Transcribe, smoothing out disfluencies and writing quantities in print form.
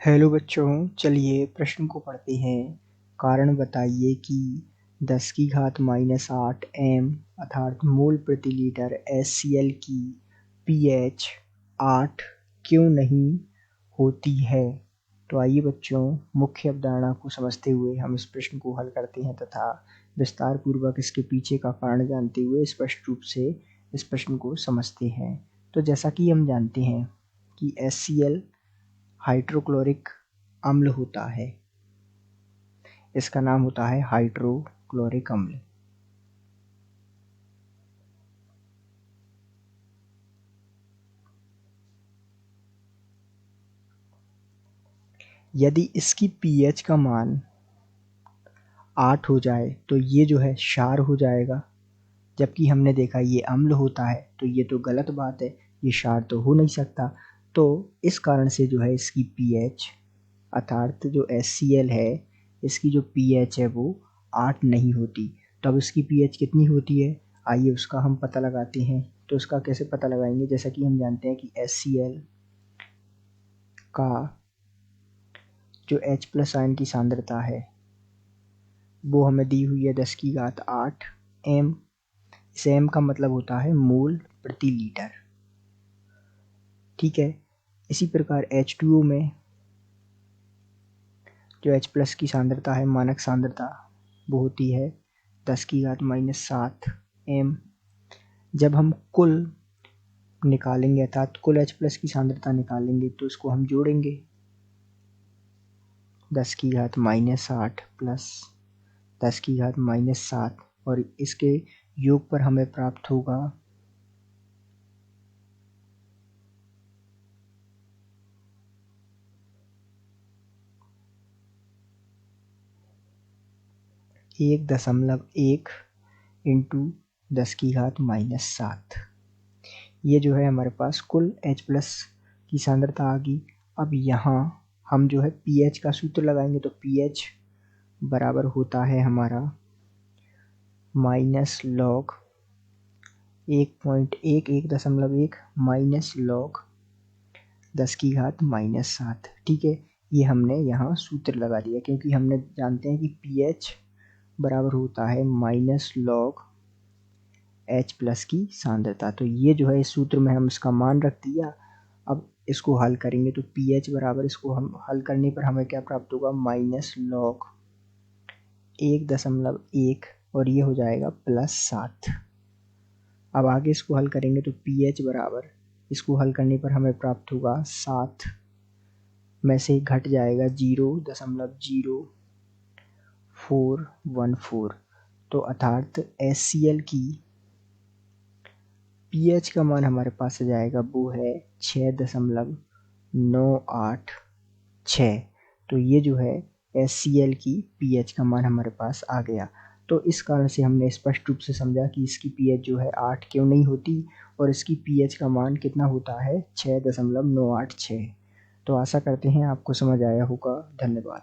Hello बच्चों, चलिए प्रश्न को पढ़ते हैं। कारण बताइए कि 10 की घात -8 m अर्थात मोल प्रति लीटर HCl की pH 8 क्यों नहीं होती है। तो आइए बच्चों, मुख्य अवधारणा को समझते हुए हम इस प्रश्न को हल करते हैं तथा विस्तार पूर्वक इसके पीछे का कारण जानते हुए स्पष्ट रूप से इस प्रश्न को समझते हैं। तो जैसा कि हम जानते हैं कि HCl हाइड्रोक्लोरिक अम्ल होता है। इसका नाम होता है हाइड्रोक्लोरिक अम्ल। यदि इसकी pH का मान 8 हो जाए तो ये जो है क्षार हो जाएगा, जबकि हमने देखा ये अम्ल होता है, तो ये तो गलत बात है, ये क्षार तो हो नहीं सकता। तो इस कारण से जो है इसकी pH अर्थात जो HCl है, इसकी जो pH है वो 8 नहीं होती। तब इसकी pH कितनी होती है, आइए उसका हम पता लगाते हैं। तो इसका कैसे पता लगाएंगे, जैसा कि हम जानते हैं कि HCl का जो H+ आयन की सांद्रता है वो हमें दी हुई है 10 की घात 8 m। इस m का मतलब होता है मोल प्रति लीटर, ठीक है। इसी प्रकार H2O में जो H+ की सांद्रता है, मानक सांद्रता, वो होती है 10 की घात -7 m। जब हम कुल निकालेंगे अर्थात कुल H+ की सांद्रता निकालेंगे तो इसको हम जोड़ेंगे 10 की घात -8 प्लस 10 की घात -7 और इसके योग पर हमें प्राप्त होगा 1.1 इंटू 10 की घात -7। ये जो है हमारे पास कुल H+ की सांद्रता आ गई। अब यहाँ हम जो है pH का सूत्र लगाएंगे, तो pH बराबर होता है हमारा -log 1.1 माइनस log 10 की घात -7, ठीक है। ये हमने यहाँ सूत्र लगा दिया क्योंकि हमने जानते हैं कि pH बराबर होता है -log H+ की सांद्रता। तो ये जो है इस सूत्र में हम इसका मान रख दिया। अब इसको हल करेंगे तो pH बराबर, इसको हम हल करने पर हमें क्या प्राप्त होगा, -log 1.1 और ये हो जाएगा +7। अब आगे इसको हल करेंगे तो pH बराबर, इसको हल करने पर हमें प्राप्त होगा 7 में से घट जाएगा 0.0414। तो अर्थात HCl की pH का मान हमारे पास आ जाएगा, वो है 6.986। तो ये जो है HCl की pH का मान हमारे पास आ गया। तो इस कारण से हमने स्पष्ट रूप से समझा कि इसकी pH जो है 8 क्यों नहीं होती और इसकी pH का मान कितना होता है, 6.986। तो आशा करते हैं आपको समझ आया होगा। धन्यवाद।